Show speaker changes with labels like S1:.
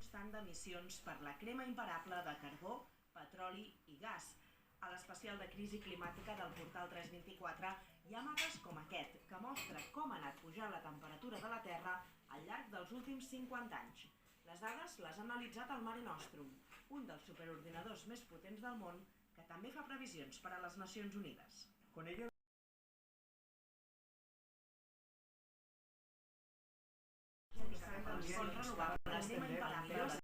S1: constant d'emissions per la crema imparable de carbó, petroli i gas. A l'especial de crisi climàtica del portal 324 hi ha mapes com aquest, que mostra com ha anat pujant la temperatura de la Terra al llarg dels últims 50 anys. Les dades les ha analitzat el Mare Nostrum, un dels superordinadors més potents del món, que també fa previsions per a les Nacions Unides.
S2: Con ello
S1: Fonts renovables, crema imparable,